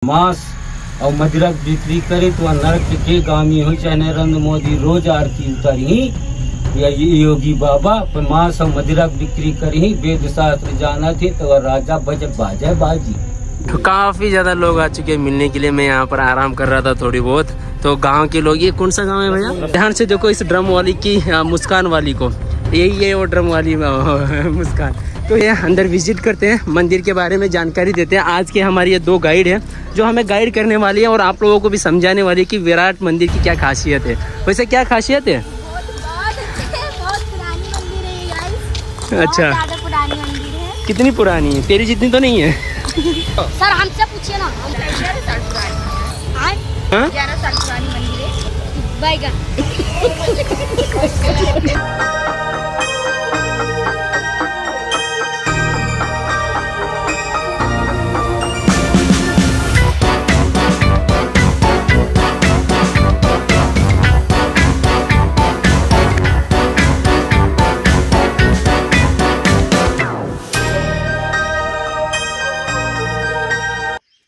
मांस और मदिरा बिक्री करे तो नरक के गामी हो। चाहे नरेंद्र मोदी रोज आरती उतारी या योगी बाबा पर मांस और मदिरा बिक्री करी। वेद शास्त्र जाना थे तो राजा बजट बाजा बाजी। तो काफी ज्यादा लोग आ चुके हैं मिलने के लिए। मैं यहाँ पर आराम कर रहा था थोड़ी बहुत। तो गांव के लोग, ये कौन सा गांव है भैया? ध्यान से देखो इस ड्रम वाली की, मुस्कान वाली को, यही है वो ड्रम वाली मुस्कान। तो ये अंदर विजिट करते हैं, मंदिर के बारे में जानकारी देते हैं। आज के हमारी ये 2 गाइड हैं जो हमें गाइड करने वाली है और आप लोगों को भी समझाने वाली है कि विराट मंदिर की क्या खासियत है। वैसे क्या खासियत है? बहुत पुरानी मंदिर है ये। अच्छा, ज़्यादा पुरानी मंदिर है। कितनी पुरानी है? तेरी जितनी तो नहीं है। सर हमसे पूछिए ना। 11 साल पुरानी। 11 साल पुरानी मंदिर है। बैगन।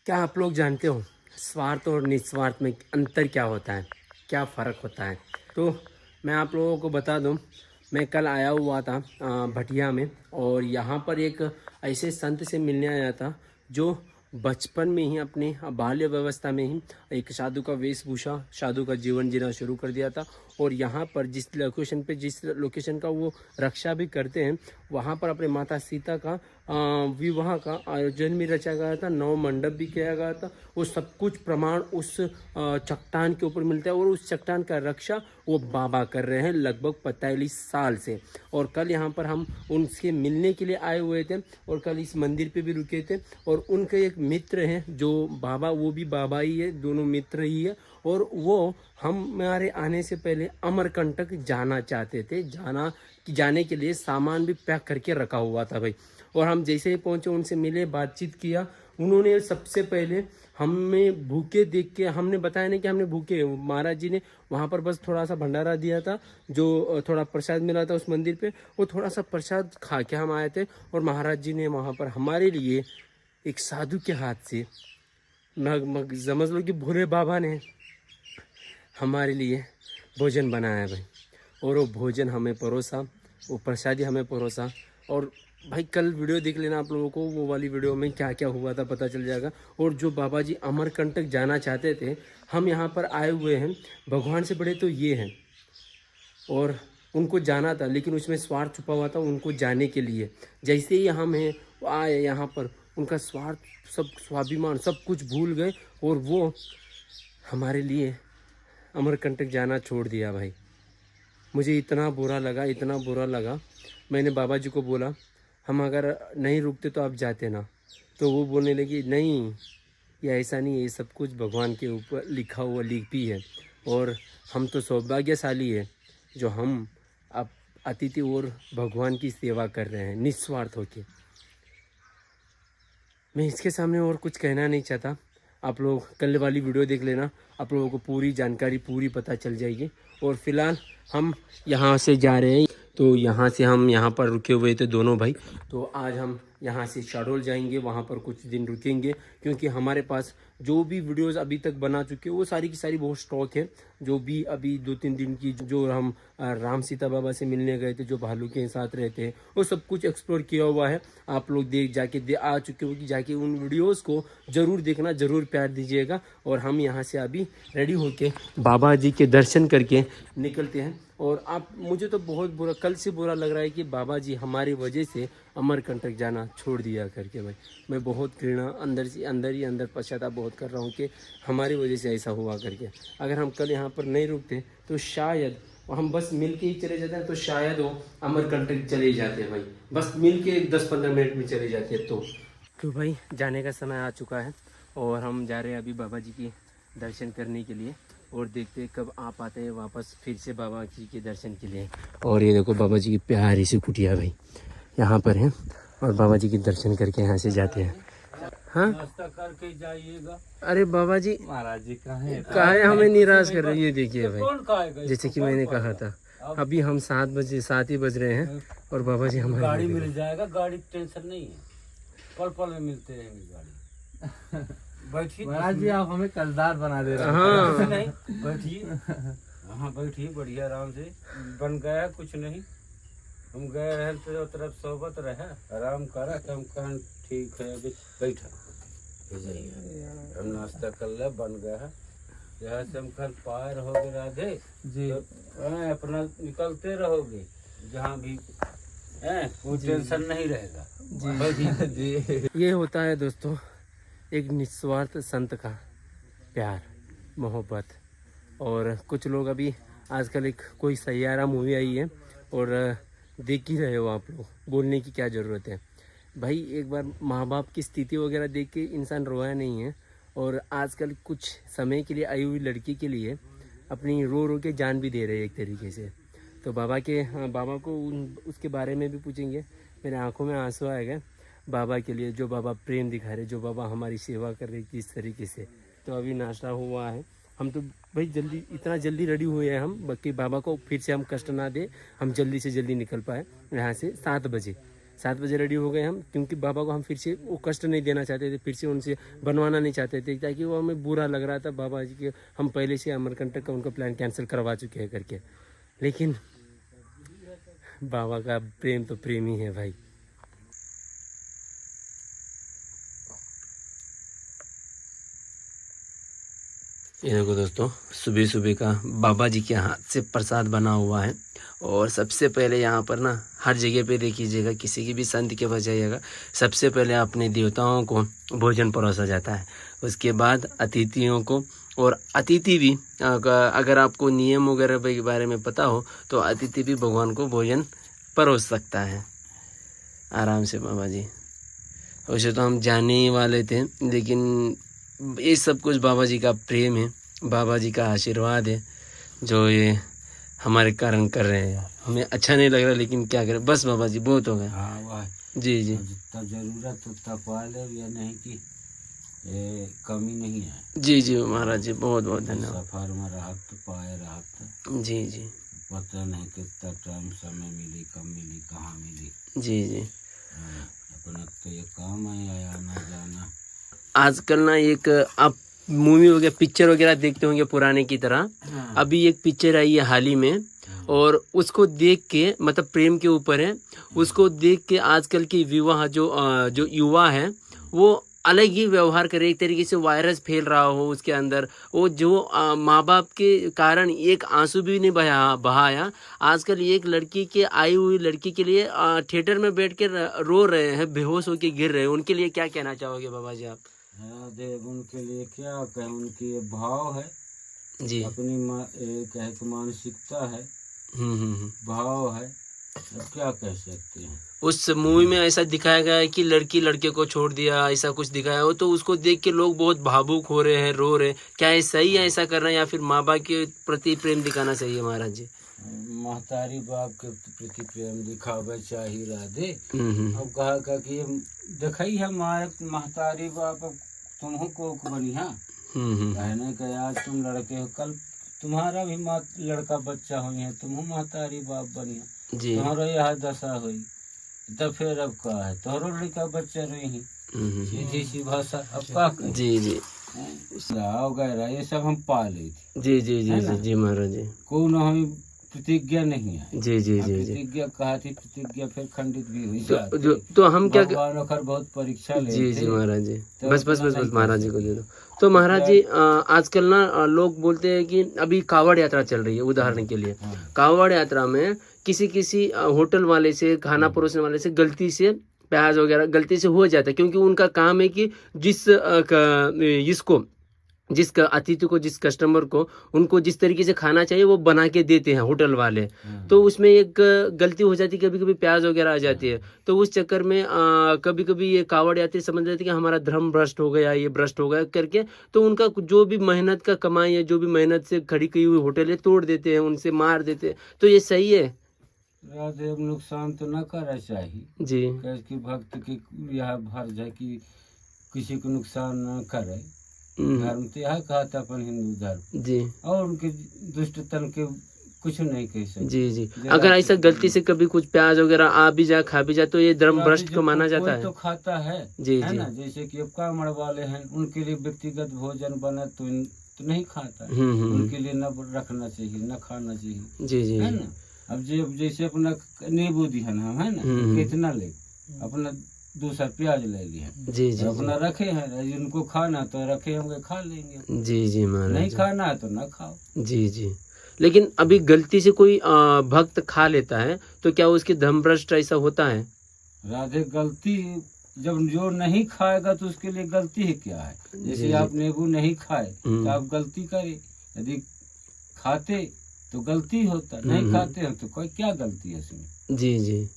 क्या आप लोग जानते हो स्वार्थ और निस्वार्थ में अंतर क्या होता है, क्या फ़र्क होता है? तो मैं आप लोगों को बता दूं, मैं कल आया हुआ था भटिया में और यहाँ पर एक ऐसे संत से मिलने आया था जो बचपन में ही अपने बाल्य व्यवस्था में ही एक साधु का वेशभूषा, साधु का जीवन जीना शुरू कर दिया था। और यहाँ पर जिस लोकेशन का वो रक्षा भी करते हैं, वहाँ पर अपने माता सीता का विवाह का आयोजन भी रचा गया था, 9 मंडप भी किया गया था। वो सब कुछ प्रमाण उस चट्टान के ऊपर मिलता है और उस चट्टान का रक्षा वो बाबा कर रहे हैं लगभग 45 साल से। और कल यहाँ पर हम उनसे मिलने के लिए आए हुए थे और कल इस मंदिर पे भी रुके थे। और उनके एक मित्र हैं जो बाबा, वो भी बाबा ही है, दोनों मित्र ही है। और वो हमारे आने से पहले अमरकंटक जाना चाहते थे। जाने के लिए सामान भी पैक करके रखा हुआ था भाई। और हम जैसे ही पहुंचे उनसे मिले, बातचीत किया। उन्होंने सबसे पहले हमें भूखे देख के, हमने बताया नहीं कि हमने भूखे, महाराज जी ने वहाँ पर बस थोड़ा सा भंडारा दिया था, जो थोड़ा प्रसाद मिला था उस मंदिर पे, वो थोड़ा सा प्रसाद खा के हम आए थे। और महाराज जी ने वहाँ पर हमारे लिए एक साधु के हाथ से, समझ लो कि भोले बाबा ने हमारे लिए भोजन बनाया भाई। और वो भोजन हमें परोसा, वो प्रसादी हमें परोसा। और भाई कल वीडियो देख लेना आप लोगों को, वो वाली वीडियो में क्या क्या हुआ था पता चल जाएगा। और जो बाबा जी अमरकंटक जाना चाहते थे, हम यहाँ पर आए हुए हैं, भगवान से बड़े तो ये हैं। और उनको जाना था लेकिन उसमें स्वार्थ छुपा हुआ था उनको जाने के लिए। जैसे ही हम हैं आए यहाँ पर, उनका स्वार्थ, सब स्वाभिमान, सब कुछ भूल गए और वो हमारे लिए अमरकंटक जाना छोड़ दिया भाई। मुझे इतना बुरा लगा, इतना बुरा लगा। मैंने बाबा जी को बोला हम अगर नहीं रुकते तो आप जाते ना। तो वो बोलने लगी नहीं, ये ऐसा नहीं है, ये सब कुछ भगवान के ऊपर लिखा हुआ लिपि है। और हम तो सौभाग्यशाली है जो हम अब अतिथि और भगवान की सेवा कर रहे हैं निस्वार्थ होके। मैं इसके सामने और कुछ कहना नहीं चाहता। आप लोग कल वाली वीडियो देख लेना, आप लोगों को पूरी जानकारी पूरी पता चल जाएगी। और फिलहाल हम यहाँ से जा रहे हैं। तो यहाँ से हम यहाँ पर रुके हुए थे दोनों भाई। तो आज हम यहाँ से शहडोल जाएंगे, वहाँ पर कुछ दिन रुकेंगे क्योंकि हमारे पास जो भी वीडियोस अभी तक बना चुके हैं वो सारी की सारी बहुत स्टॉक है। जो भी अभी 2-3 दिन की जो हम राम सीता बाबा से मिलने गए थे, जो भालू के साथ रहते हैं, वो सब कुछ एक्सप्लोर किया हुआ है। आप लोग जाके आ चुके हो कि जाके उन वीडियोस को ज़रूर देखना, ज़रूर प्यार दीजिएगा। और हम यहाँ से अभी रेडी होके बाबा जी के दर्शन करके निकलते हैं। और आप, मुझे तो बहुत बुरा, कल से बुरा लग रहा है कि बाबा जी हमारी वजह से अमरकंटक जाना छोड़ दिया करके भाई। मैं बहुत घृणा अंदर पश्चाताप बहुत कर रहा हूँ कि हमारी वजह से ऐसा हुआ करके। अगर हम कल यहाँ पर नहीं रुकते तो शायद हम बस मिल के ही चले जाते हैं, तो शायद वो अमरकंटक चले जाते भाई। बस मिल के 10-15 मिनट में चले जाते। तो भाई जाने का समय आ चुका है और हम जा रहे हैं अभी बाबा जी के दर्शन करने के लिए। और देखते हैं कब आप आते हैं वापस फिर से बाबा जी के दर्शन के लिए। और ये देखो बाबा जी की प्यारी सी कुटिया भाई यहाँ पर है। और बाबा जी के दर्शन करके यहाँ से जाते हैं। हाँ, नाश्ता करके जाइएगा। अरे बाबा जी, महाराज जी कहाँ है, हमें निराश कर रहे हैं। ये देखिए भाई, जैसे कि मैंने कहा था, अभी हम 7 ही बज रहे हैं और बाबा जी हमारे गाड़ी मिल जाएगा, गाड़ी टेंशन नहीं है, पल पल में मिलते रहेंगे गाड़ी। बैठिए महाराज जी आप हमें कर्जदार बना दे रहे हैं। हाँ नहीं बैठिए, हाँ बैठिए बढ़िया आराम से। बन गया कुछ नहीं, हम गए रहे तो तरफ सोबत रहे, आराम करा तो हम कहें ठीक है अभी बैठा जाइए, हम नाश्ता कर ले बन गया है। यहाँ से हम कल पार हो गए राधे जी तो अपना निकलते रहोगे जहाँ भी है, कोई टेंशन नहीं रहेगा। बैठिए। जी ये होता है दोस्तों एक निस्वार्थ संत का प्यार मोहब्बत। और कुछ लोग अभी आजकल एक कोई सैयारा मूवी आई है और देख ही रहे हो आप लोग, बोलने की क्या ज़रूरत है भाई। एक बार माँ बाप की स्थिति वगैरह देख के इंसान रोया नहीं है। और आजकल कुछ समय के लिए आई हुई लड़की के लिए अपनी रो रो के जान भी दे रहे हैं एक तरीके से। तो बाबा को उसके बारे में भी पूछेंगे। मेरे आंखों में आंसू आएगा बाबा के लिए, जो बाबा प्रेम दिखा रहे, जो बाबा हमारी सेवा कर रहे किस तरीके से। तो अभी नाश्ता हुआ है, हम तो भाई जल्दी इतना जल्दी रेडी हुए हैं हम, बाकी बाबा को फिर से हम कष्ट ना दे, हम जल्दी से जल्दी निकल पाए यहाँ से। 7 बजे रेडी हो गए हम, क्योंकि बाबा को हम फिर से वो कष्ट नहीं देना चाहते थे, फिर से उनसे बनवाना नहीं चाहते थे, ताकि वो हमें बुरा लग रहा था बाबा जी के, हम पहले से अमरकंटक का उनका प्लान कैंसिल करवा चुके हैं करके। लेकिन बाबा का प्रेम तो प्रेम ही है भाई। ये देखो दोस्तों, सुबह सुबह का बाबा जी के हाथ से प्रसाद बना हुआ है। और सबसे पहले यहाँ पर ना हर जगह पे देखिएगा, किसी की भी संत के पास जाइएगा, सबसे पहले अपने देवताओं को भोजन परोसा जाता है, उसके बाद अतिथियों को। और अतिथि भी अगर आपको नियम वगैरह के बारे में पता हो तो अतिथि भी भगवान को भोजन परोस सकता है आराम से बाबा जी। वैसे तो हम जाने ही वाले थे, लेकिन ये सब कुछ बाबा जी का प्रेम है, बाबा जी का आशीर्वाद है जो ये हमारे कारण कर रहे हैं। हमें अच्छा नहीं लग रहा, लेकिन क्या करें, बस बाबा जी बहुत हो गया। हाँ वाह जी जी जितना जरूरत उतना पा ले, या नहीं कि कमी नहीं है। जी जी महाराज जी, बहुत बहुत धन्यवाद। सफर में राहत पाए राहत, जी जी पता नहीं कितना टाइम समय मिली कम मिली कहाँ मिली। जी जी अपना तो ये काम है आया ना जाना। आजकल ना एक आप मूवी वगैरह पिक्चर वगैरह देखते होंगे पुराने की तरह। अभी एक पिक्चर आई है हाल ही में, और उसको देख के, मतलब प्रेम के ऊपर है, उसको देख के आजकल के विवाह जो युवा है वो अलग ही व्यवहार करे, एक तरीके से वायरस फैल रहा हो उसके अंदर। वो जो माँ बाप के कारण एक आंसू भी नहीं बहाया। आजकल एक लड़की के आई हुई लड़की के लिए थिएटर में बैठ के रो रहे हैं, बेहोश होके गिर रहे हैं। उनके लिए क्या कहना चाहोगे बाबा जी आप? देव उनके लिए क्या कहें, उनकी ये भाव है जी अपनी कहे तो मानसिकता है, भाव है, अब क्या कह सकते हैं। उस मूवी में ऐसा दिखाया गया है कि लड़की लड़के को छोड़ दिया, ऐसा कुछ दिखाया हो, तो उसको देख के लोग बहुत भावुक हो रहे हैं, रो रहे हैं। क्या ये सही है ऐसा करना, या फिर माँ बाप के प्रति प्रेम दिखाना सही है महाराज जी? महतारी बाप के प्रति प्रेम दिखावे चाहिए राधे। अब कहा कि देखा ही है महतारी बाप तुम को बनिया कहने का, आज तुम लड़के हो, कल तुम्हारा भी लड़का बच्चा हुई है, तुम महतारी बाप बनिया, तुम्हारा यह दशा हुई तो फिर अब क्या है, तोहरो लड़का बच्चा रही, सीधी सी भाषा। अब क्या करें। जी जी वगैरह ये सब हम पा ली थी। जी जी जी जी जी महाराज जी, को न हमें प्रतिज्ञा नहीं है। जी जी जी जी, प्रतिज्ञा कहा थी, प्रतिज्ञा फिर खंडित भी हुई। तो हम क्या बहुत परीक्षा ले। जी जी महाराज जी, बस बस बस बस महाराज जी को दे दो। तो महाराज जी आजकल ना लोग बोलते हैं कि अभी कावड़ यात्रा चल रही है, उदाहरण के लिए कावड़ यात्रा में किसी होटल वाले से, खाना परोसने वाले से गलती से प्याज वगैरह गलती से हो जाता है, क्योंकि उनका काम है कि जिस अतिथि को, जिस कस्टमर को उनको जिस तरीके से खाना चाहिए वो बना के देते हैं होटल वाले। तो उसमें एक गलती हो जाती है, कभी कभी प्याज वगैरह आ जाती है। तो उस चक्कर में कभी कभी ये कावड़ यात्री समझ जाते हैं कि हमारा धर्म भ्रष्ट हो गया, ये भ्रष्ट हो गया करके, तो उनका जो भी मेहनत का कमाई है, जो भी मेहनत से खड़ी की हुई होटल है, तोड़ देते हैं, उनसे मार देते हैं। तो ये सही है? राधे नुकसान तो न करना चाहिए जी, कि भक्त की यह फर्ज है कि किसी को नुकसान न करे। धर्म तो यह कहा था अपन हिंदू धर्म जी, और उनके दुष्ट तन के कुछ नहीं कह सकते। जी जी। अगर ऐसा गलती से कभी कुछ प्याज वगैरह आ भी जाए, खा भी जाए, तो ये धर्म भ्रष्ट को माना जाता है। तो खाता है जी है जी। ना, जैसे कि अब कामड़ वाले हैं, उनके लिए व्यक्तिगत भोजन बने तो नहीं खाता, उनके लिए न रखना चाहिए, न खाना चाहिए। जी जी। है ना। अब जैसे अपना नींबू दिहन हम है ना, कितना ले, अपना दूसरा प्याज ले लिया, जी जी। अपना रखे हैं, जिनको खाना तो रखे होंगे, खा लेंगे। जी जी महाराज। नहीं खाना है तो ना खाओ। जी जी। लेकिन अभी गलती से कोई भक्त खा लेता है तो क्या उसकी धर्म भ्रष्ट ऐसा होता है? राधे, गलती जब जो नहीं खाएगा तो उसके लिए गलती है क्या है? जैसे आप नींबू नहीं खाए तो आप गलती करे, यदि खाते तो गलती होता, नहीं खाते हैं तो कोई क्या गलती है उसमें? जी जी।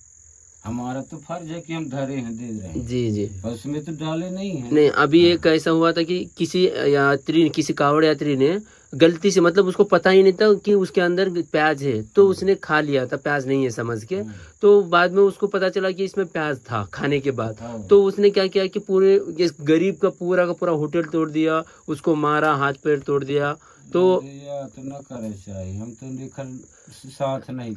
हमारा तो फर्ज है कि हम धरे हैं, दे रहे हैं। जी जी। और उसमें तो डाले नहीं है। नहीं, अभी एक ऐसा हुआ था कि किसी कावड़ यात्री ने गलती से, मतलब उसको पता ही नहीं था कि उसके अंदर प्याज है, तो उसने खा लिया था, प्याज नहीं है समझ के। तो बाद में उसको पता चला कि इसमें प्याज था खाने के बाद। तो उसने क्या किया कि पूरे इस गरीब का पूरा होटल तोड़ दिया, उसको मारा, हाथ पैर तोड़ दिया। तो न करे चाहिए, हम तो लेकर साथ नहीं,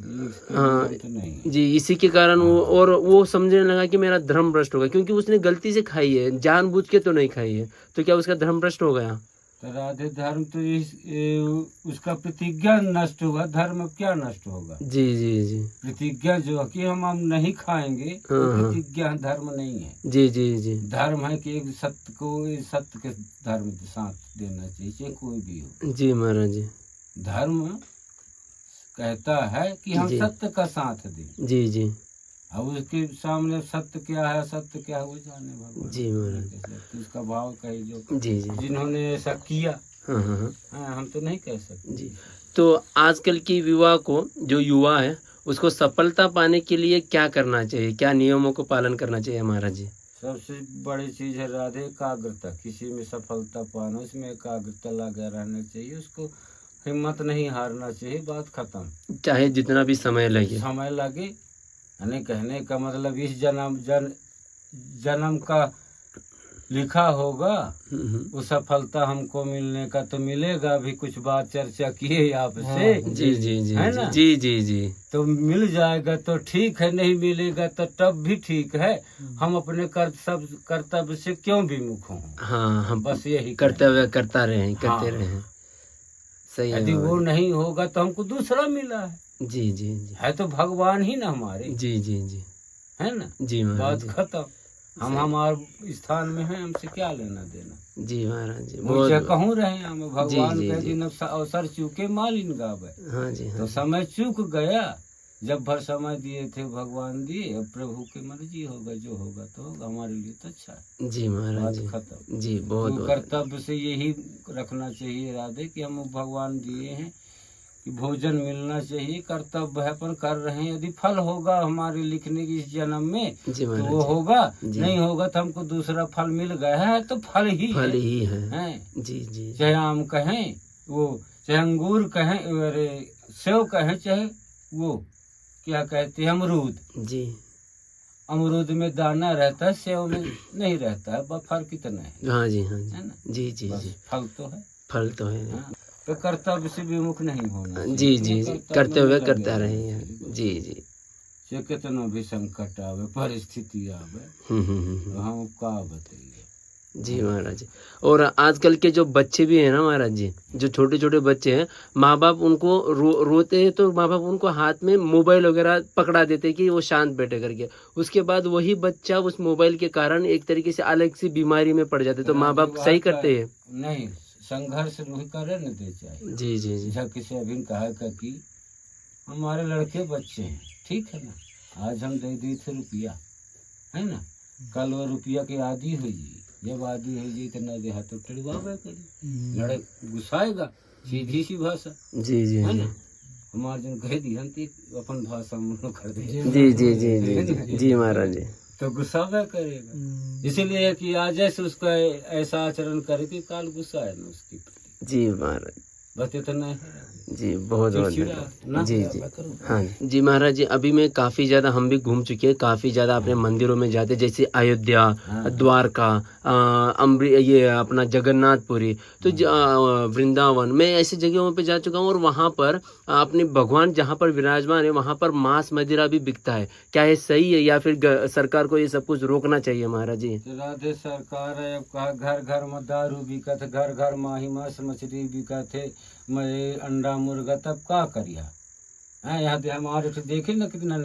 हाँ तो नहीं। जी, इसी के कारण वो समझने लगा कि मेरा धर्म भ्रष्ट होगा, क्योंकि उसने गलती से खाई है, जानबूझ के तो नहीं खाई है। तो क्या उसका धर्म भ्रष्ट हो गया? तो राधे, धर्म तो उसका प्रतिज्ञा नष्ट होगा, धर्म क्या नष्ट होगा? जी जी जी। प्रतिज्ञा जो है कि हम नहीं खाएंगे, तो प्रतिज्ञा धर्म नहीं है। जी जी जी। धर्म है कि एक सत्य को सत्य के धर्म के साथ देना चाहिए, चाहे कोई भी हो। जी महाराज जी। धर्म कहता है कि हम सत्य का साथ दें। जी जी। अब उसके सामने सत्य क्या है, सत्य क्या है, वो जाने भगवान। जी महाराज। तो इसका भाव कही जो जी जी। जिन्होंने ऐसा किया, हाँ हाँ हाँ, हम तो नहीं कह सकते। जी। तो आजकल की विवाह को, जो युवा है, उसको सफलता पाने के लिए क्या करना चाहिए, क्या नियमों को पालन करना चाहिए महाराज जी? सबसे बड़ी चीज है राधे, एकाग्रता। किसी में सफलता पाना, उसमें एकाग्रता लगा रहना चाहिए, उसको हिम्मत नहीं हारना चाहिए, बात खत्म। चाहे जितना भी समय लगे। समय लगे, यानी कहने का मतलब इस जन्म का लिखा होगा, वो सफलता हमको मिलने का तो मिलेगा। अभी कुछ बात चर्चा किए आपसे। जी जी जी। है ना? जी जी जी। तो मिल जाएगा तो ठीक है, नहीं मिलेगा तो तब भी ठीक है। हम अपने कर्तव्य से क्यों विमुख हों? हाँ, हम बस यही कर्तव्य करते रहे। सही है। यदि वो नहीं होगा तो हमको दूसरा मिला है। जी जी जी। है तो भगवान ही ना हमारे। जी जी जी। है ना? जी महाराज। बात खत्म। हम हमारे स्थान में हैं, हमसे क्या लेना देना। जी महाराज जी। मुझे कहूँ रहे हम, भगवान जी, कह जी। दिन अवसर चूके मालिन गावे। हाँ जी। तो हाँ समय चूक गया, जब भर समय दिए थे भगवान दिए। अब प्रभु की मर्जी होगा, जो होगा तो होगा, हमारे लिए तो अच्छा है। जी महाराज जी। खत्म। जी बहुत तो कर्तव्य से यही रखना चाहिए राधे, कि हम भगवान दिए हैं कि भोजन मिलना चाहिए, कर्तव्य है, पर कर रहे हैं। यदि फल होगा हमारे लिखने की इस जन्म में जी तो महाराज वो जी। होगा, जी। नहीं होगा तो हमको दूसरा फल मिल गया है, तो फल ही है। हैं। जी जी। चाहे आम कहें, वो चाहे अंगूर कहें, अरे सेव कहें, चाहे वो क्या कहते हैं अमरूद। जी। अमरूद में दाना रहता है, सेव में नहीं रहता है, बस फर्क कितना है। हाँ जी। हाँ जी। है ना? जी जी बस जी। फल तो है। फल तो है। हाँ, तो कर्तव्य से विमुख नहीं होना। जी जी जी। कर्तव्य करता रहे। जी जी। चाहे कितना भी संकट आवे, परिस्थिति आवे, हम का बताइए। जी महाराज जी। और आजकल के जो बच्चे भी हैं ना महाराज जी, जो छोटे छोटे बच्चे हैं, माँ बाप उनको रोते हैं तो माँ बाप उनको हाथ में मोबाइल वगैरह पकड़ा देते हैं कि वो शांत बैठे करके। उसके बाद वही बच्चा उस मोबाइल के कारण एक तरीके से अलग सी बीमारी में पड़ जाते, तो माँ बाप सही करते हैं? नहीं, संघर्ष करे न दे चाहिए। जी जी जी। जैसा किसी अभी कहा कि हमारे लड़के बच्चे हैं, ठीक है ना, आज हम दे दी थे रुपया, है ना, कल वो रुपया की आदि हुई, जब आदि हुई तो न दे तो टिड़वावे करी, लड़े गुस्साएगा, सीधी सी भाषा। जी जी। है ना? हमारे जन कह दी अपन भाषा में कर दे। जी जी जी जी। जी महाराज जी। तो गुस्सा वह करेगा, इसीलिए कि आज ऐसे उसका ऐसा आचरण करे कि काल गुस्सा है ना उसकी। जी महाराज। बस इतना है। जी बहुत बहुत चिड़चिड़ा धन्यवाद। ना जी जी हाँ जी महाराज जी, अभी मैं काफ़ी ज़्यादा हम भी घूम चुके हैं, काफ़ी ज़्यादा अपने मंदिरों में जाते, जैसे अयोध्या, द्वारका, ये अपना जगन्नाथपुरी, तो वृंदावन, मैं ऐसी जगहों पे जा चुका हूँ। और वहाँ पर अपने भगवान जहाँ पर विराजमान है वहाँ पर मांस मदिरा भी बिकता है। क्या ये सही है या फिर सरकार को ये सब कुछ रोकना चाहिए महाराज जी? राधे सरकार है, अब कहा घर घर में दारू बिकत, घर घर माही मांस मछली बिकत है, मैं अंडा मुर्गा, तब का करिया है। यहाँ हमारे तो देखे न कितना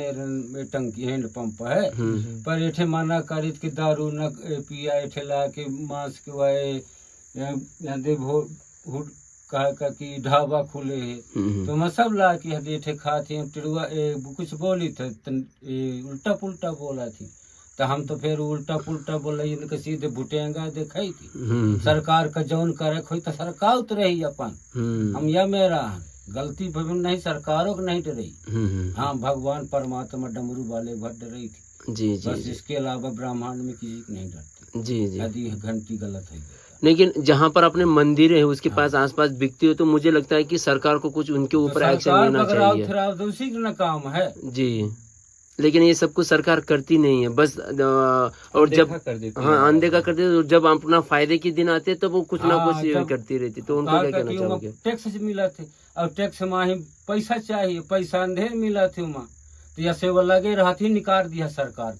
टंकी हैंड पंप है, पर एठे मना करी कि दारू न पिया, एठे ला के मांस के वाए यहाँ दे हुड कहा कि ढाबा खुले है, तो मैं सब ला के एठे खाते हैं। टिड़ुआ कुछ बोली थे उल्टा पुल्टा बोला थी, तो हम तो फिर उल्टा पुल्टा बोला, इनके सीधे भुटेंगा दिखाई थी। सरकार का जौन करे खोई तो सरकार उतरे ही अपन, हम या मेरा गलती भवन नहीं, सरकारों को नहीं डरई। हाँ भगवान परमात्मा डमरू वाले भर डरई थी। जी जी बस इसके अलावा ब्रह्मांड में किसी को नहीं डरते। जी जी यदि घंटी गलत है। लेकिन जहाँ पर अपने मंदिर है उसके पास आसपास बिकती हो, तो मुझे लगता है कि सरकार को कुछ उनके ऊपर एक्शन लेना चाहिए। तो उसी का काम है जी, लेकिन ये सब कुछ सरकार करती नहीं है, बस और जब हाँ अनदेखा कर देती, जब अपना फायदे के दिन आते तो वो कुछ ना कुछ करती रहती। तो उनको क्या कहना चाहोगे? टैक्स मिला थे, और टैक्स में पैसा चाहिए, पैसा अंधेर मिला थे वहाँ, तो ऐसे वो लगे रहती निकाल दिया सरकार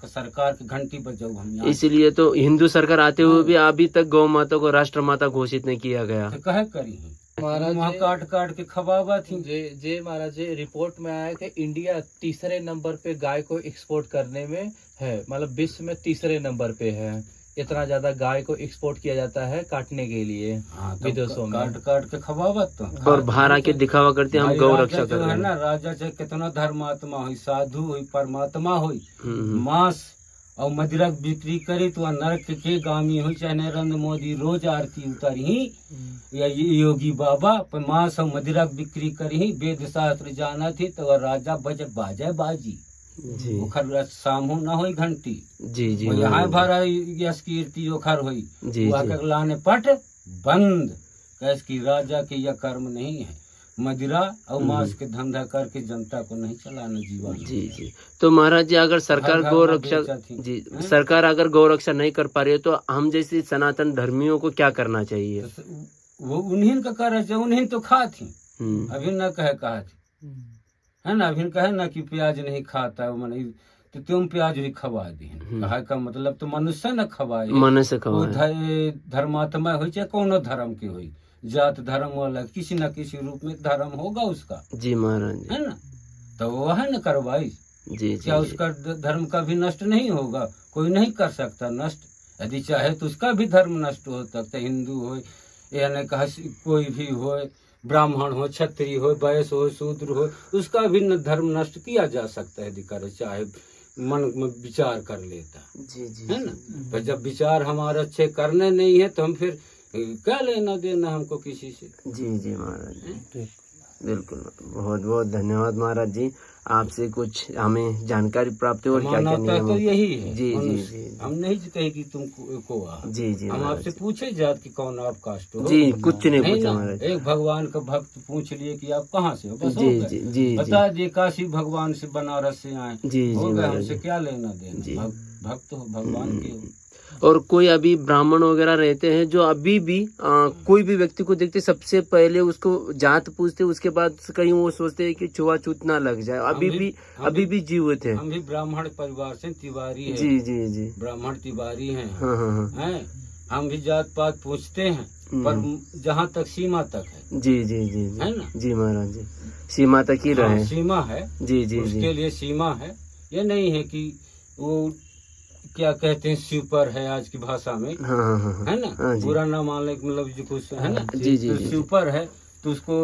के घंटी बजाऊ हम। इसीलिए तो हिंदू सरकार आते हुए भी अभी तक गौ माता को राष्ट्र माता घोषित नहीं किया गया। तो कहे करी महाराज वहाँ काट काट के खवाबा थी। जे महाराज जी, रिपोर्ट में आया कि इंडिया तीसरे नंबर पे गाय को एक्सपोर्ट करने में है, मतलब विश्व में तीसरे नंबर पे है। इतना ज्यादा गाय को एक्सपोर्ट किया जाता है काटने के लिए विदेशों में, काट काट के खवाबत तो। और बाहर आके दिखावा करते हम गौ रक्षा कर रहे हैं ना। राजा चाहे कितना धर्मात्मा हुई, साधु हुई, परमात्मा हुई, मांस और मदिरा बिक्री करे तो नरक के गामी हुई, चाहे नरेंद्र मोदी रोज आरती उतारी या योगी बाबा, पर मांस और मदिरा बिक्री करी, वेद शास्त्र जाना थी तो राजा बज बाजे बाजी ओखर सामू न होई घंटी। जी जी यहाँ भरा यश कीर्ति ओखर हुई, लाने पट बंद, कैस की राजा के यह कर्म नहीं है। मदिरा और मांस के धंधा करके जनता को नहीं चलाना जीवन। जी जी तो महाराज जी, अगर सरकार गौ रक्षा सरकार अगर गौ रक्षा नहीं कर पा रही है, तो हम जैसे सनातन धर्मियों को क्या करना चाहिए? वो उन्हीं का कर रहे, उन्हीं तो खा थी, अभी न कहा थी है ना। अभी कहे ना कि प्याज नहीं खाता मन, तो तुम प्याज भी खवा दी। कहा का मतलब तो मनुष्य न खवाए, मनुष्य खवाए। धर्मात्मा हो चाहे कोनो धर्म की हुई, जात धर्म वाला किसी न किसी रूप में धर्म होगा उसका। जी महाराज है ना, तो वह न करवाई। जी क्या उसका धर्म का भी नष्ट नहीं होगा? कोई नहीं कर सकता नष्ट, यदि चाहे तो उसका भी धर्म नष्ट हो सकता। हिंदू हो या न कहा कोई भी हो, ब्राह्मण हो, क्षत्रिय हो, वैश्य हो, शूद्र हो, उसका भी धर्म नष्ट किया जा सकता है यदि करे, चाहे मन में विचार कर लेता। जी जी है ना। पर जब विचार हमारे अच्छे करने नहीं है तो हम फिर क्या लेना देना हमको किसी से। जी जी महाराज बिल्कुल, बहुत बहुत धन्यवाद महाराज जी, आपसे कुछ हमें जानकारी प्राप्त हुई। और क्या क्या तो यही है। जी जी जी हम नहीं कहे कि तुम को जी जी हम आपसे पूछे जात कि कौन आप कास्ट हो। जी कुछ नहीं पूछा महाराज। एक भगवान का भक्त पूछ लिए कि आप कहाँ से हो, बस जी जी जी बता दिए काशी भगवान से, बनारस से आए, जी हो जी गए, हमसे क्या लेना देना। भक्त हो भगवान के हो। और कोई अभी ब्राह्मण वगैरह रहते हैं जो अभी भी कोई भी व्यक्ति को देखते सबसे पहले उसको जात पूछते, उसके बाद कहीं वो सोचते हैं कि छुआछूत ना लग जाए। अभी भी जीवित है। हम भी ब्राह्मण परिवार से तिवारी है। जी जी जी ब्राह्मण तिवारी हैं। हाँ। हम भी जात पात पूछते हैं, पर जहाँ तक सीमा तक है। जी जी जी है ना। जी महाराज जी, सीमा तक ही रहे। सीमा है। जी जी उसके लिए सीमा है। ये नहीं है कि वो क्या कहते हैं सुपर है आज की भाषा में। है ना। बुरा ना मान ले, मतलब जो कुछ है ना। जी जी तो सुपर है तो उसको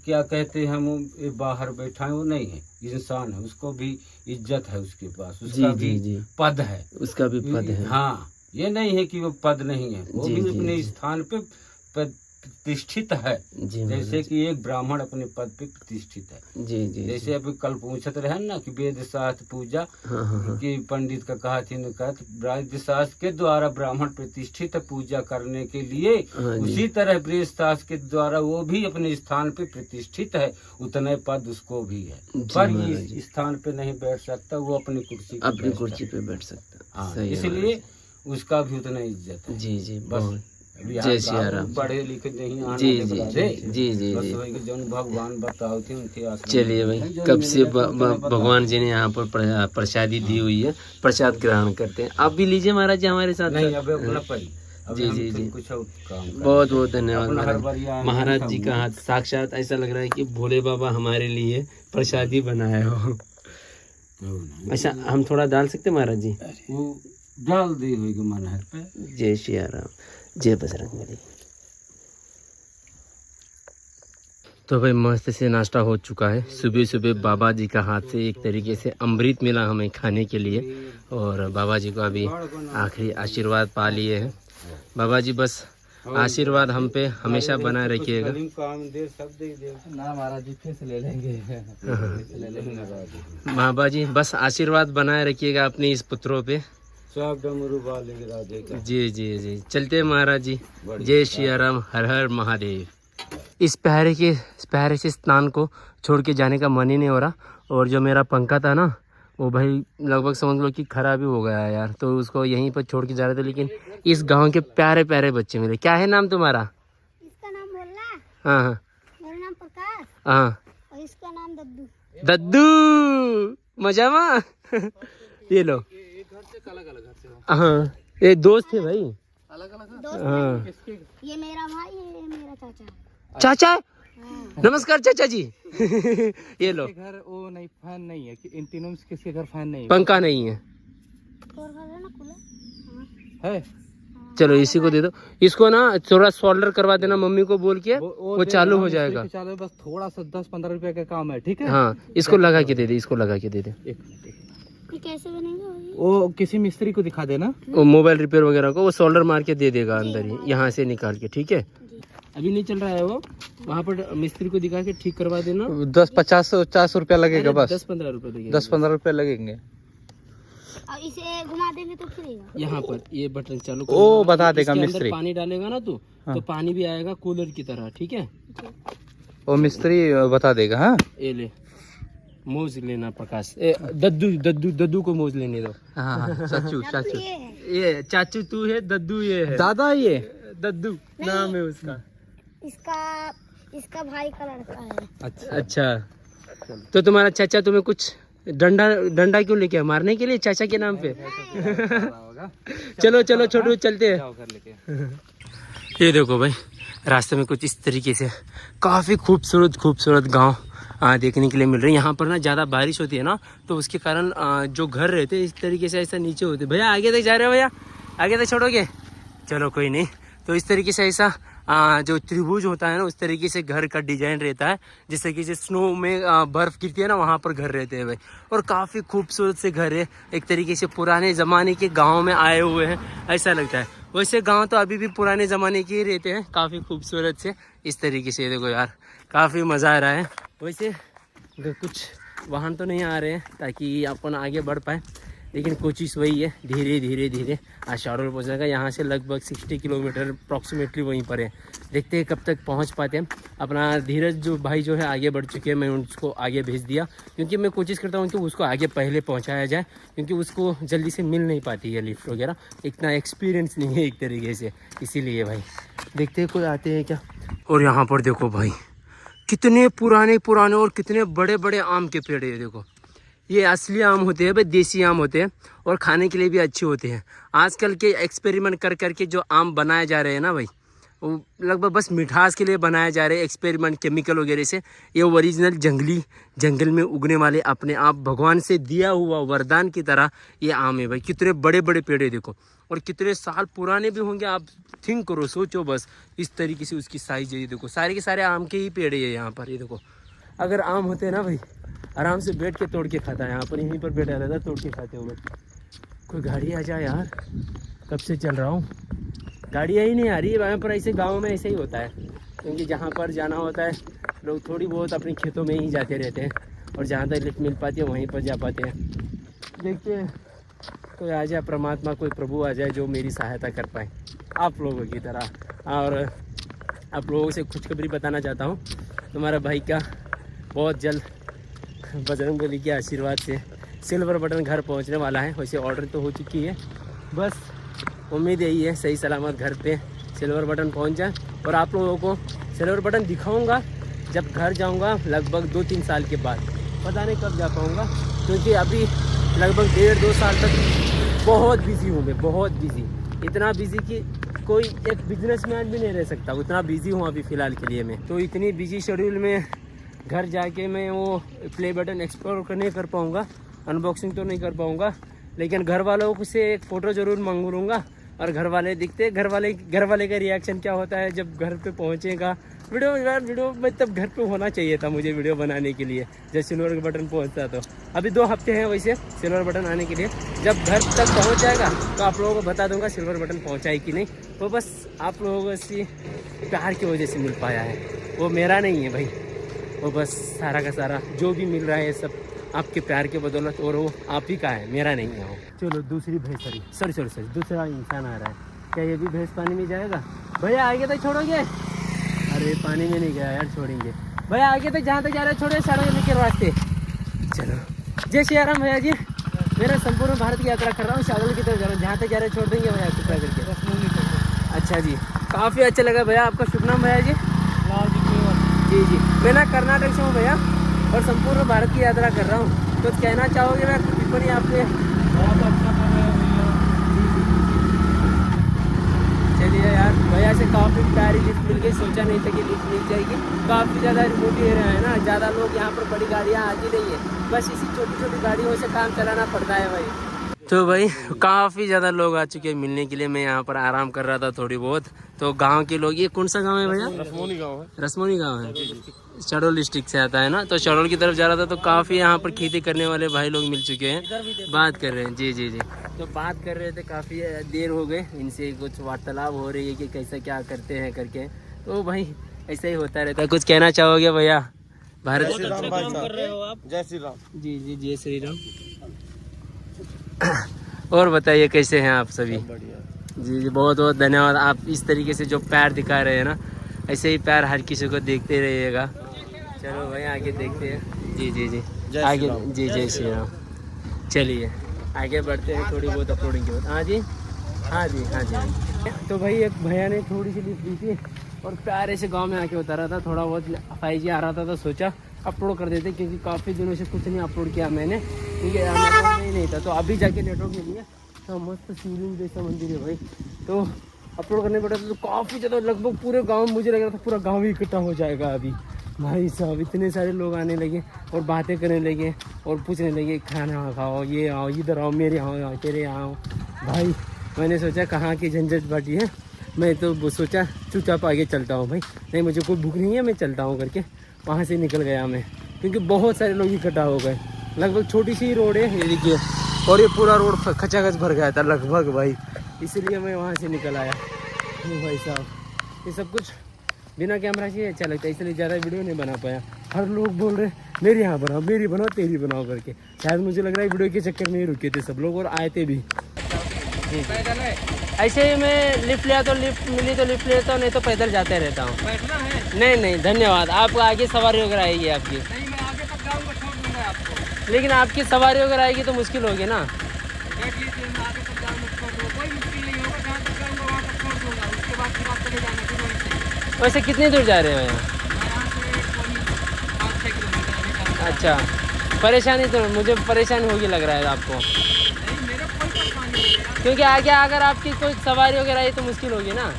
क्या कहते हैं, हम बाहर बैठा है, वो नहीं है, इंसान है, उसको भी इज्जत है उसके पास, उसका भी पद है, उसका भी पद है। हाँ, ये नहीं है कि वो पद नहीं है, वो भी अपने स्थान पे प्रतिष्ठित है। जी जैसे कि एक ब्राह्मण अपने पद पे प्रतिष्ठित है। जी जी जैसे अभी कल पूछत रहे ना कि वेद शास्त्र पूजा हाँ हाँ हाँ कि पंडित का कहा थी ने कहा वेद शास्त्र के द्वारा ब्राह्मण प्रतिष्ठित है पूजा करने के लिए, हाँ जी। उसी तरह वेद शास्त्र के द्वारा वो भी अपने स्थान पे प्रतिष्ठित है, उतने पद उसको भी है। जी पर महाराज जी। इस स्थान पे नहीं बैठ सकता, वो अपनी कुर्सी पे अपनी बैठ कुर्सी सकता पे बैठ सकता है। हाँ, सही है इसलिए उसका भी उतना इज्जत है। जी जी बस बहुत अभी जय सिया राम। पढ़े लिखे नहीं आना जी दे जी बता जी दे। जी जी बस जी। वही कि जौन भगवान बताओ थे उनके आश्रम चलिए में भाई, जो कब मिल से गया तो उन्हें बता भगवान जी ने यहाँ पर प्रसादी दी हुई है, प्रसाद ग्रहण करते हैं। आप भी लीजिए महाराज जी हमारे साथ। नहीं अब अपना पड़ी जी जी जी। कुछ और काम कर बहुत बहुत धन्यवाद अपना हर महाराज। बार यहाँ महाराज जी का हाथ साक्षात ऐसा लग रहा है कि भोले बाबा हमारे लिए प्रसादी बनाए हो। अच्छा हम थोड़ा डाल सकते हैं महाराज जी? वो डाल दी हुई कि मन है पे। जय सिया राम, जय बजरंगबली। तो भाई मस्त से नाश्ता हो चुका है। सुबह सुबह बाबा जी का हाथ से एक तरीके से अमृत मिला हमें खाने के लिए, और बाबा जी को अभी आखिरी आशीर्वाद पा लिए हैं। बाबा जी बस आशीर्वाद हम पे हमेशा बनाए रखिएगा। काम देर सब दे दे ना महाराज जी फिर से ले लेंगे। बाबा जी बस आशीर्वाद बनाए रखिएगा अपने इस पुत्रों पे। सब डमरू वाले राधे का। जी जी जी, चलते हैं महाराज जी। जय श्री राम, हर हर महादेव। इस प्यारे से स्नान को छोड़ के जाने का मन ही नहीं हो रहा, और जो मेरा पंखा था ना वो भाई लगभग समझ लो कि खराब ही हो गया है यार, तो उसको यहीं पर छोड़ के जा रहे थे। लेकिन इस गांव के प्यारे प्यारे बच्चे मिले। क्या है नाम तुम्हारा? इसका नाम बोलना, हाँ हाँ मेरा नाम प्रकाश हाँ। और इसका नाम दद्दू। दद्दू मजा मा ये लो। हाँ ये दोस्त है भाई। दोस्त हाँ ये मेरा भाई है, ये मेरा चाचा है। चाचा, हाँ। नमस्कार चाचा जी। ये लो। घर वो नहीं फैन नहीं है कि इन तीनों में से किसके घर फैन नहीं पंखा नहीं है। और घर है ना कूलर। हाँ। है? चलो इसी को दे दो। इसको ना थोड़ा सोल्डर करवा देना मम्मी को बोल के, वो चालू हो जाएगा। चालू, बस थोड़ा सा 10-15 रुपए का काम है, ठीक है? हाँ इसको लगा के दे दे, इसको लगा के दे दे। ये कैसे बनेगा ये? वो किसी मिस्त्री को दिखा देना। वो मोबाइल रिपेयर वगैरह को वो सोल्डर मार के दे देगा अंदर ही, यहाँ से निकाल के, ठीक है? अभी नहीं चल रहा है वो, वहाँ पर मिस्त्री को दिखा के ठीक करवा देना। 10-50 रुपया लगेगा बस। 10-15 रुपए लगेगा। 10-15 रुपया लगेंगे। और इसे घुमा देंगे तो फिरेगा। यहाँ पर ये बटन चालू ओ बता देगा इसके अंदर मिस्त्री। पानी डालेगा ना तू, तो पानी भी आएगा कूलर की तरह, ठीक है? वो मिस्त्री बता देगा। हाँ ये ले मोज लेना प्रकाश। दद्दू को मोज लेने दो। हाँ चाचू चाचू ये है। ये चाचू तू है, दद्दू ये है। दादा ये दद्दू नाम है उसका। इसका भाई का लड़का है। अच्छा तो तुम्हारा चाचा तुम्हें कुछ डंडा क्यों लेके आया? मारने के लिए चाचा के नाम पे? चलो चलो छोटू चलते हैं। ये देखो भाई रास्ते में कुछ इस तरीके से काफ़ी खूबसूरत गांव देखने के लिए मिल रहे हैं। यहाँ पर ना ज़्यादा बारिश होती है ना, तो उसके कारण जो घर रहते हैं इस तरीके से ऐसा नीचे होते। भैया आगे तक जा रहे हो? भैया आगे तक छोड़ोगे? चलो कोई नहीं। तो इस तरीके से ऐसा जो त्रिभुज होता है ना, उस तरीके से घर का डिजाइन रहता है, जैसे कि स्नो में बर्फ़ गिरती है ना, वहाँ पर घर रहते हैं भाई। और काफ़ी खूबसूरत से घर है, एक तरीके से पुराने ज़माने के गांव में आए हुए हैं ऐसा लगता है। वैसे गांव तो अभी भी पुराने ज़माने के ही रहते हैं, काफ़ी खूबसूरत से इस तरीके से। देखो यार काफ़ी मज़ा आ रहा है। वैसे कुछ वाहन तो नहीं आ रहे हैं ताकि अपन आगे बढ़ पाए, लेकिन कोशिश वही है धीरे धीरे शाहरुल पहुँचने का। यहाँ से लगभग 60 किलोमीटर अप्रॉक्सीमेटली वहीं पर है। देखते हैं कब तक पहुँच पाते हैं। अपना धीरज जो भाई जो है आगे बढ़ चुके हैं, मैं उसको आगे भेज दिया, क्योंकि मैं कोशिश करता हूँ कि उसको आगे पहले पहुँचाया जाए, क्योंकि उसको जल्दी से मिल नहीं पाती है लिफ्ट वगैरह, इतना एक्सपीरियंस नहीं है एक तरीके से, इसीलिए भाई देखते हैं कोई आते हैं क्या। और यहाँ पर देखो भाई कितने पुराने और कितने बड़े बड़े आम के पेड़ है। देखो ये असली आम होते हैं भाई, देसी आम होते हैं, और खाने के लिए भी अच्छे होते हैं। आजकल के एक्सपेरिमेंट कर करके जो आम बनाए जा रहे हैं ना भाई, वो लगभग बस मिठास के लिए बनाए जा रहे हैं, एक्सपेरिमेंट केमिकल वगैरह से। ये ओरिजिनल जंगल में उगने वाले अपने आप भगवान से दिया हुआ वरदान की तरह ये आम है भाई। कितने बड़े बड़े पेड़ है देखो, और कितने साल पुराने भी होंगे। आप थिंक करो, सोचो बस, इस तरीके से उसकी साइज है। ये देखो सारे के सारे आम के ही पेड़ है यहाँ पर। ये देखो अगर आम होते ना भाई, आराम से बैठ के तोड़ के खाता है। यहाँ पर यहीं पर बैठा रहता, तोड़ के खाते हो। कोई गाड़ी आ जाए यार, कब से चल रहा हूँ, गाड़ियाँ ही नहीं आ रही है यहाँ पर। ऐसे गाँव में ऐसे ही होता है। क्योंकि जहाँ पर जाना होता है लोग थोड़ी बहुत अपने खेतों में ही जाते रहते हैं, और जहाँ तक लिफ्ट मिल पाती है वहीं पर जा पाते हैं। देखिए कोई आ जाए, परमात्मा कोई प्रभु आ जाए जो मेरी सहायता कर पाए आप लोगों की तरह। और आप लोगों से खुशखबरी बताना चाहता हूँ, तुम्हारा भाई का बहुत जल्द बजरंगबली के आशीर्वाद से सिल्वर बटन घर पहुँचने वाला है। वैसे ऑर्डर तो हो चुकी है, बस उम्मीद यही है सही सलामत घर पे सिल्वर बटन पहुँच जाए। और आप लोगों को सिल्वर बटन दिखाऊंगा जब घर जाऊंगा, लगभग 2-3 साल के बाद। पता नहीं कब जा पाऊंगा, क्योंकि अभी लगभग 1.5-2 साल तक बहुत बिजी हूँ मैं, बहुत बिजी, इतना बिजी कि कोई एक बिजनेसमैन भी नहीं रह सकता, उतना बिजी हूँ अभी फ़िलहाल के लिए मैं। तो इतनी बिजी शेड्यूल में घर जाके मैं वो प्ले बटन एक्सप्लोर नहीं कर पाऊँगा, अनबॉक्सिंग तो नहीं कर पाऊँगा, लेकिन घर वालों से एक फ़ोटो ज़रूर मांग लूँगा। और घर वाले दिखते, घर वाले का रिएक्शन क्या होता है जब घर पे पहुँचेगा। वीडियो मतलब घर पे होना चाहिए था मुझे वीडियो बनाने के लिए जब सिल्वर बटन पहुंचता। तो अभी 2 हफ्ते हैं वैसे सिल्वर बटन आने के लिए। जब घर तक पहुंच जाएगा तो आप लोगों को बता दूंगा सिल्वर बटन पहुंचा है कि नहीं। वो बस आप लोगों से प्यार की वजह से मिल पाया है, वो मेरा नहीं है भाई, वो बस सारा का सारा जो भी मिल रहा है सब आपके प्यार के बदौलत, और वो आप ही का है, मेरा नहीं है वो। चलो दूसरी भैंस, सॉरी दूसरा इंसान आ रहा है। क्या ये भी भैंस पानी में जाएगा? भैया आगे तक छोड़ोगे? अरे पानी में नहीं गया यार, छोड़ेंगे भैया आगे तक, जहाँ तक जा रहे छोड़े सार्वजनिक के रास्ते। चलो जय श्री राम भैया जी, मेरा संपूर्ण भारत की यात्रा कर रहा हूँ, शागल की तरफ जा रहा हूँ, जहाँ तक जा रहे छोड़ देंगे भैया कृपया करके। अच्छा जी, काफ़ी अच्छा लगा भैया। आपका शुभ नाम भैया जी? जी, मैं ना कर्नाटक से हूँ भैया, और संपूर्ण भारत की यात्रा कर रहा हूँ। तो कहना चाहोगे मैं टिप्पणी आपने? बहुत अच्छा कर रहे हो भैया। चलिए यार, भैया से काफ़ी प्यारी लिफ्ट मिल गई, सोचा नहीं था कि लिफ्ट मिल जाएगी। काफ़ी ज़्यादा रिमोट एरिया है ना, ज़्यादा लोग यहाँ पर बड़ी गाड़ियाँ आती नहीं है, बस इसी छोटी छोटी गाड़ियों से काम चलाना पड़ता है भाई। तो भाई काफ़ी ज़्यादा लोग आ चुके हैं मिलने के लिए। मैं यहाँ पर आराम कर रहा था थोड़ी बहुत। तो गांव के लोग, ये कौन सा गांव है भैया? रसमोनी गांव है। रसमोनी गांव है, शहडोल डिस्ट्रिक्ट से आता है ना। तो शहडोल की तरफ जा रहा था, तो काफ़ी यहाँ पर खेती करने वाले भाई लोग मिल चुके हैं, बात कर रहे हैं। जी, तो बात कर रहे थे, काफ़ी देर हो गए, इनसे कुछ वार्तालाप हो रही है कि कैसा क्या करते हैं करके। तो भाई ऐसा ही होता रहता है। कुछ कहना चाहोगे भैया? भारत जय श्री राम भाई साहब, जय श्री राम। जी, जय श्री राम। और बताइए कैसे हैं आप सभी? जी, बहुत बहुत धन्यवाद। आप इस तरीके से जो प्यार दिखा रहे हैं ना, ऐसे ही प्यार हर किसी को देखते रहिएगा। चलो भाई आगे देखते हैं। जी आगे, जी जय श्री राम। चलिए आगे बढ़ते हैं, थोड़ी बहुत अपलोडिंग के बाद। हाँ जी। तो भाई एक भैया ने थोड़ी सी लिफ्ट दी थी, और प्यारे से गांव में आके उतारा था। थोड़ा बहुत 5G आ रहा था, तो सोचा अपलोड कर देते, क्योंकि काफ़ी दिनों से कुछ नहीं अपलोड किया मैंने, क्योंकि नेटवर्क नहीं था। तो अभी जाके नेटवर्क मिल गया। तो मस्त शिवलिंग जैसा मंदिर है भाई, तो अपलोड करने पड़ा था। तो काफ़ी ज़्यादा, लगभग पूरे गांव, मुझे लग रहा था पूरा गांव ही इकट्ठा हो जाएगा अभी। भाई साहब इतने सारे लोग आने लगे और बातें करने लगे और पूछने लगे खाना खाओ, ये आओ, इधर आओ, मेरे यहाँ तेरे यहाँ आओ। भाई मैंने सोचा कहाँ की झंझट बाटी है, मैं तो सोचा चुपचाप आगे चलता हूँ भाई, नहीं मुझे कोई भूख नहीं है, मैं चलता हूँ करके वहाँ से निकल गया मैं, क्योंकि बहुत सारे लोग इकट्ठा हो गए। लगभग छोटी सी रोड है ये देखिए, और ये पूरा रोड खचाखच भर गया था लगभग भाई, इसलिए मैं वहाँ से निकल आया। भाई साहब ये सब कुछ बिना कैमरा से अच्छा लगता है, इसलिए ज़्यादा वीडियो नहीं बना पाया। हर लोग बोल रहे मेरी यहाँ बनाओ, मेरी बनाओ, तेरी बनाओ करके। शायद मुझे लग रहा है वीडियो के चक्कर में ही रुके थे सब लोग और आए थे भी। ऐसे ही मैं लिफ्ट लिया तो लिफ्ट मिली तो लिफ्ट लेता हूँ, नहीं तो पैदल जाते रहता हूँ। नहीं धन्यवाद, आपको आगे सवारी वगैरह आएगी आपकी। नहीं मैं आगे तक जाऊँगा, छोड़ दूँगा आपको। लेकिन आपकी सवारी वगैरह आएगी तो मुश्किल होगी ना। देख लीजिए मैं आगे तक जाऊँगा, छोड़ दूँगा, कोई मुश्किल नहीं होगा, जहाँ तक जाऊँगा वहाँ तक छोड़ दूँगा, उसके बाद फिर आप चले जाना फिर वहीं से। वैसे कितनी दूर जा रहे हो यहाँ? अच्छा, परेशानी तो मुझे परेशानी होगी लग रहा है आपको, क्योंकि आगे अगर आपकी कोई सवारी वगैरह आई तो मुश्किल होगी ना।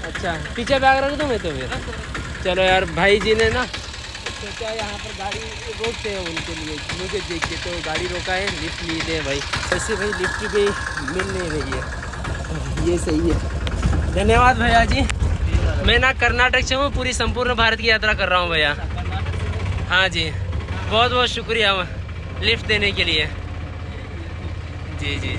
अच्छा पीछे बैग रख दूँ मैं तो फिर। चलो यार भाई जी ने ना सोचा यहाँ पर गाड़ी रोकते हैं उनके लिए, मुझे देख के तो गाड़ी रोका है, लिफ्ट लिए थे भाई। ऐसे भाई लिफ्ट भी मिल नहीं रही है, ये सही है। धन्यवाद भैया जी। मैं ना कर्नाटक से हूँ, पूरी संपूर्ण भारत की यात्रा कर रहा हूँ भैया। हाँ जी, बहुत बहुत शुक्रिया लिफ्ट देने के लिए। जी।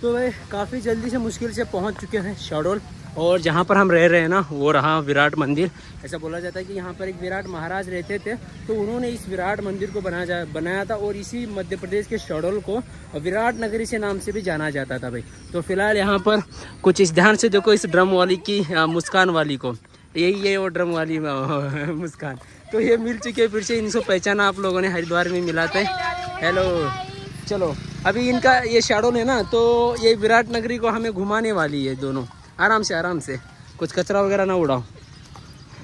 तो भाई काफ़ी जल्दी से मुश्किल से पहुंच चुके हैं शहडोल, और जहाँ पर हम रह रहे हैं ना वो रहा विराट मंदिर। ऐसा बोला जाता है कि यहाँ पर एक विराट महाराज रहते थे, तो उन्होंने इस विराट मंदिर को बनाया था, और इसी मध्य प्रदेश के शहडोल को विराट नगरी से नाम से भी जाना जाता था भाई। तो फिलहाल यहाँ पर कुछ इस ध्यान से देखो, इस ड्रम वाली की मुस्कान वाली को, यही है वो ड्रम वाली मुस्कान। तो ये मिल चुके हैं फिर से, इनको पहचाना आप लोगों ने, हरिद्वार में मिला था। हेलो, चलो अभी इनका ये शहडोल है ना, तो ये विराट नगरी को हमें घुमाने वाली है दोनों, आराम से, कुछ कचरा वगैरह ना उड़ाओ।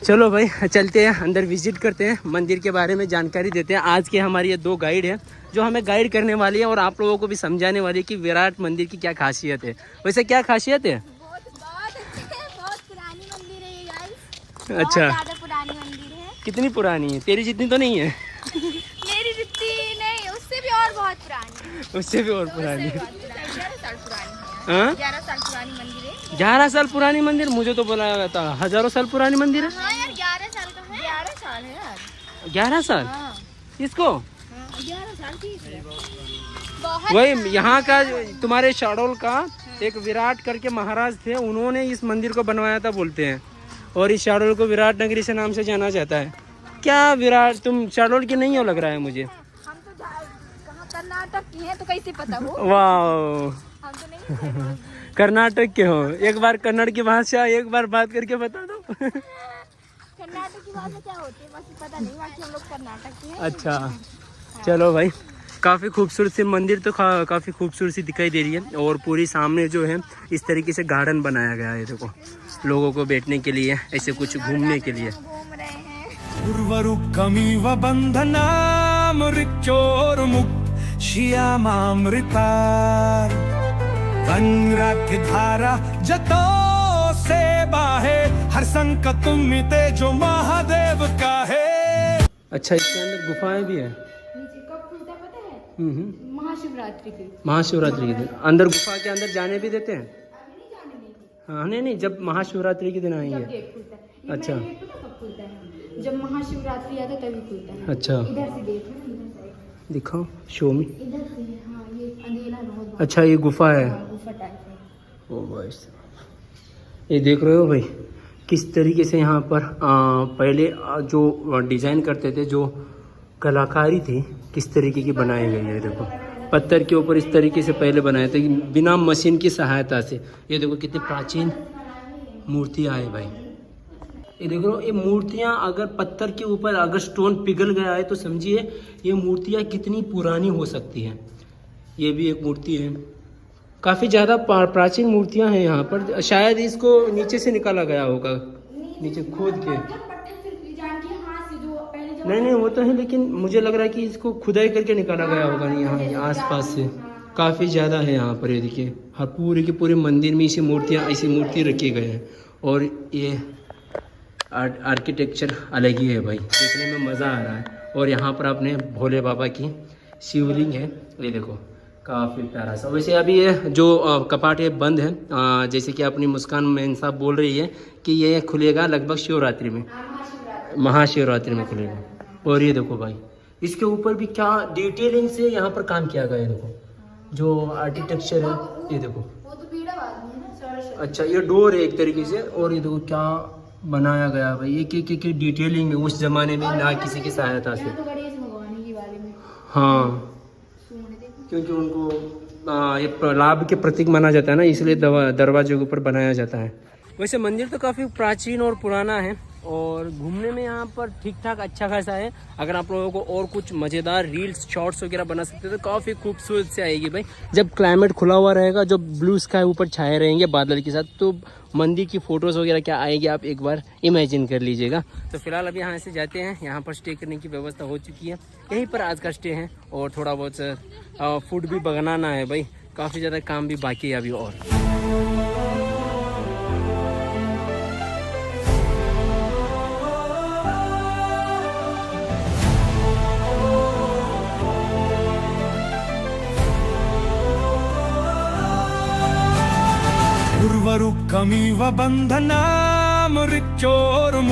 चलो भाई चलते हैं अंदर, विजिट करते हैं, मंदिर के बारे में जानकारी देते हैं। आज के हमारी ये 2 गाइड हैं जो हमें गाइड करने वाली है और आप लोगों को भी समझाने वाली है कि विराट मंदिर की क्या खासियत है। वैसे क्या खासियत है? बहुत पुरानी मंदिर है ये गाइस। अच्छा, ज्यादा पुरानी मंदिर है। कितनी पुरानी है? तेरी जितनी तो नहीं है? मेरी जितनी नहीं, उससे भी और बहुत पुरानी। उससे भी और पुरानी। 11 साल पुरानी हाँ, 11 साल पुरानी मंदिर है। 11 साल पुरानी मंदिर? मुझे तो बोला गया था हजारों साल पुरानी मंदिर है। हाँ यार 11 साल का है। 11 साल है यार। 11 साल? हाँ। इसको 11 साल की है। बहुत वही यहाँ का तुम्हारे शहडोल का एक विराट करके महाराज थे, उन्होंने इस मंदिर को बनवाया था बोलते हैं, और इस शहडोल को विराट नगरी से नाम से जाना जाता है। क्या विराट, तुम शहडोल की नहीं हो लग रहा है मुझे। हम तो कहाँ कर्नाटक की हैं, तो कैसे पता हो? वाह, हम तो नहीं कर्नाटक के हो। एक बार कन्नड़ की भाषा एक बार बात करके बता दो। कर्नाटक की भाषा क्या होती है बस पता नहीं, बाकी हम लोग कर्नाटक के हैं। अच्छा, चलो भाई, काफ़ी खूबसूरत सी मंदिर तो काफ़ी खूबसूरत सी दिखाई दे रही है, और पूरी सामने जो है इस तरीके से गार्डन बनाया गया है, देखो लोगों को बैठने के लिए, ऐसे कुछ घूमने के लिए। घूम रहे हैं। उर्वरुकमिव बन्धनामृत्योर्मुक्त श्यामामृता वनराग्य धारा जतो से बाहे हर संकट मिटे जो महादेव का है। अच्छा, इसके अंदर गुफाएं भी है? नीचे कब खुलता है पता है? महाशिवरात्रि के। महाशिवरात्रि के दिन अंदर गुफा के अंदर जाने भी देते हैं? हाँ, नहीं, जब महाशिवरात्रि के दिन आएंगे। गेट खुलता है। अच्छा, गेट पता कब खुलता है? जब महाशिवरात्रि आता तभी खुलता है। अच्छा, इधर से गेट है, इधर से। दिखाओ, शो में। इधर से हाँ, ये अंधेरा बहुत। अच्छा, ये गुफा है। गुफा टाइप है। ओ भाई, ये देख रहे हो भाई किस तरीके से यहाँ पर पहले जो डिज़ाइन करते थे, जो कलाकारी थी, किस तरीके की बनाई गई है। देखो पत्थर के ऊपर इस तरीके से पहले बनाए थे बिना मशीन की सहायता से। ये देखो कितनी प्राचीन मूर्तियाँ हैं भाई। ये देखो, ये मूर्तियाँ अगर पत्थर के ऊपर अगर स्टोन पिघल गया है तो समझिए ये मूर्तियाँ कितनी पुरानी हो सकती हैं। ये भी एक मूर्ति है, काफ़ी ज़्यादा प्राचीन मूर्तियाँ हैं यहाँ पर। शायद इसको नीचे से निकाला गया होगा, नीचे खोद के। नहीं, वो तो है, लेकिन मुझे लग रहा है कि इसको खुदाई करके निकाला गया होगा यहाँ आसपास से। काफ़ी ज़्यादा है यहाँ पर, ये देखिए हर पूरे के पूरे मंदिर में ऐसी मूर्ति रखी गए हैं। और ये आर्किटेक्चर अलग ही है भाई, देखने में मज़ा आ रहा है। और यहाँ पर अपने भोले बाबा की शिवलिंग है, ये देखो काफ़ी प्यारा सा। वैसे अभी ये जो कपाट है बंद है, जैसे कि अपनी मुस्कान मेन साहब बोल रही है कि ये खुलेगा लगभग शिवरात्रि में, महाशिवरात्रि में खुलेगा। और ये देखो भाई, इसके ऊपर भी क्या डिटेलिंग से यहाँ पर काम किया गया है। देखो जो आर्किटेक्चर है, ये देखो। अच्छा, ये डोर है एक तरीके से, और ये देखो क्या बनाया गया भाई, एक डिटेलिंग में उस जमाने में ना किसी की सहायता से। हाँ, क्योंकि उनको ये लाभ के प्रतीक माना जाता है ना, इसलिए दरवाजे के ऊपर बनाया जाता है। वैसे मंदिर तो काफ़ी प्राचीन और पुराना है, और घूमने में यहाँ पर ठीक ठाक अच्छा खासा है। अगर आप लोगों को और कुछ मज़ेदार रील्स शॉर्ट्स वगैरह बना सकते तो काफ़ी खूबसूरत से आएगी भाई। जब क्लाइमेट खुला हुआ रहेगा, जो ब्लू स्काई ऊपर छाए रहेंगे बादल के साथ, तो मंदिर की फ़ोटोज़ वगैरह क्या आएगी आप एक बार इमेजिन कर लीजिएगा। तो फिलहाल अभी यहाँ से जाते हैं, यहाँ पर स्टे करने की व्यवस्था हो चुकी है, यहीं पर आज का स्टे है। और थोड़ा बहुत फूड भी बनाना है भाई, काफ़ी ज़्यादा काम भी बाकी है अभी। और उर्वरुकमिव बन्धनामृत्योर्मुक्त